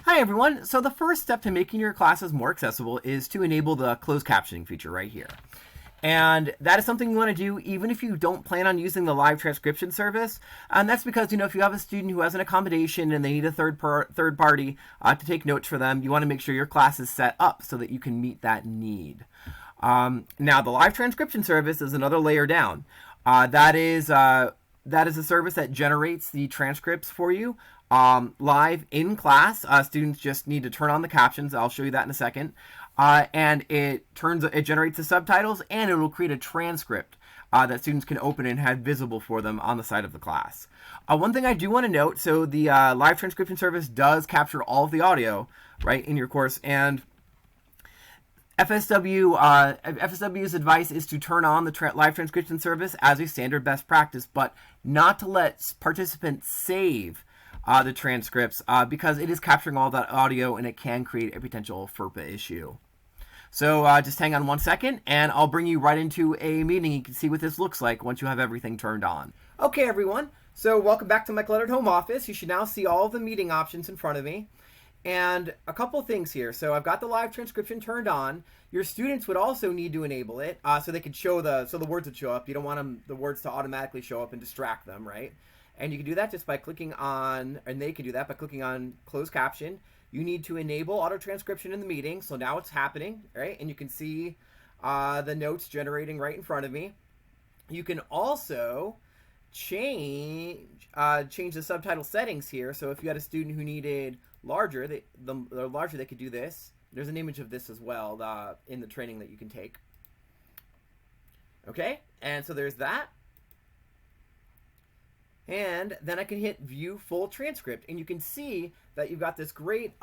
Hi everyone. So the first step to making your classes more accessible is to enable the closed captioning feature right here. And that is something you want to do even if you don't plan on using the live transcription service. And that's because, if you have a student who has an accommodation and they need a third party to take notes for them, you want to make sure your class is set up so that you can meet that need. Now, the live transcription service is another layer down. That is a service that generates the transcripts for you live in class. Students just need to turn on the captions. I'll show you that in a second. And it generates the subtitles, and it will create a transcript that students can open and have visible for them on the side of the class. One thing I do want to note, so the live transcription service does capture all of the audio, right, in your course, and FSW's advice is to turn on the live transcription service as a standard best practice, but not to let participants save the transcripts because it is capturing all that audio and it can create a potential FERPA issue. So just hang on one second and I'll bring you right into a meeting. You can see what this looks like once you have everything turned on. Okay, everyone. So welcome back to my cluttered home office. You should now see all of the meeting options in front of me. And a couple of things here. So I've got the live transcription turned on. Your students would also need to enable it so they could show the words would show up. You don't want the words to automatically show up and distract them, right? And you can do that just by clicking on, and they can do that by clicking on closed caption. You need to enable auto transcription in the meeting. So now it's happening, right? And you can see the notes generating right in front of me. You can also change the subtitle settings here. So if you had a student who needed larger, they could do this. There's an image of this as well in the training that you can take. Okay, and so there's that. And then I can hit view full transcript, and you can see that you've got this great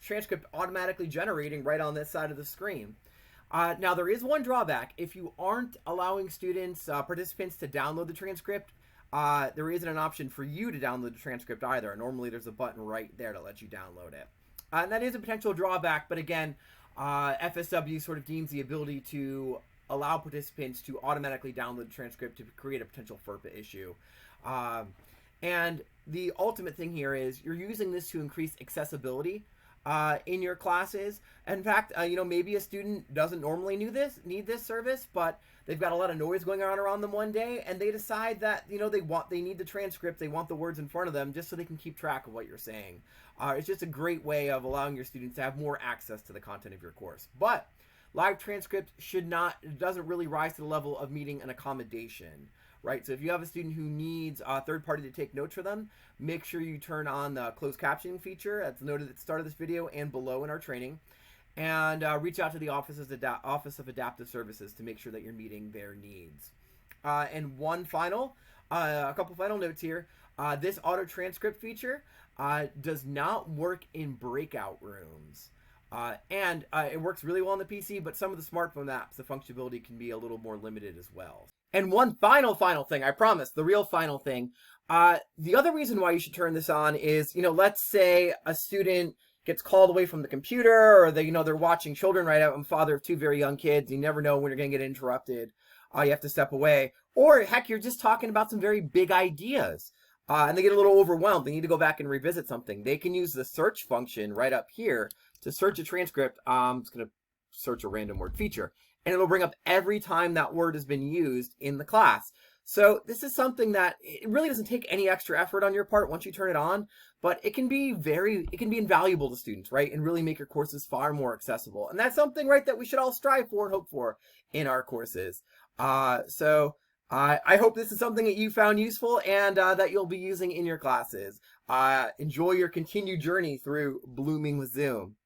transcript automatically generating right on this side of the screen. Now there is one drawback. If you aren't allowing participants to download the transcript, there isn't an option for you to download the transcript either. Normally there's a button right there to let you download it. And that is a potential drawback, but again, FSW sort of deems the ability to allow participants to automatically download the transcript to create a potential FERPA issue. And the ultimate thing here is you're using this to increase accessibility in your classes. In fact, maybe a student doesn't normally need this service, but they've got a lot of noise going on around them one day, and they decide that they need the transcript, they want the words in front of them just so they can keep track of what you're saying. It's just a great way of allowing your students to have more access to the content of your course. But live transcript doesn't really rise to the level of meeting an accommodation. Right, so if you have a student who needs a third party to take notes for them, make sure you turn on the closed captioning feature that's noted at the start of this video and below in our training, and reach out to the Office of Adaptive Services to make sure that you're meeting their needs. And a couple final notes here. This auto transcript feature does not work in breakout rooms. And it works really well on the PC, but some of the smartphone apps, the functionality can be a little more limited as well. And one final thing, I promise, the real final thing. The other reason why you should turn this on is, let's say a student gets called away from the computer, or they're watching children right out. I'm a father of two very young kids. You never know when you're going to get interrupted. You have to step away. Or heck, you're just talking about some very big ideas. And they get a little overwhelmed. They need to go back and revisit something. They can use the search function right up here to search a transcript. I'm just going to search a random word feature, and it'll bring up every time that word has been used in the class. So this is something that it really doesn't take any extra effort on your part once you turn it on, but it can be invaluable to students, right? And really make your courses far more accessible. And that's something, right, that we should all strive for and hope for in our courses. So I hope this is something that you found useful and that you'll be using in your classes. Enjoy your continued journey through blooming with Zoom.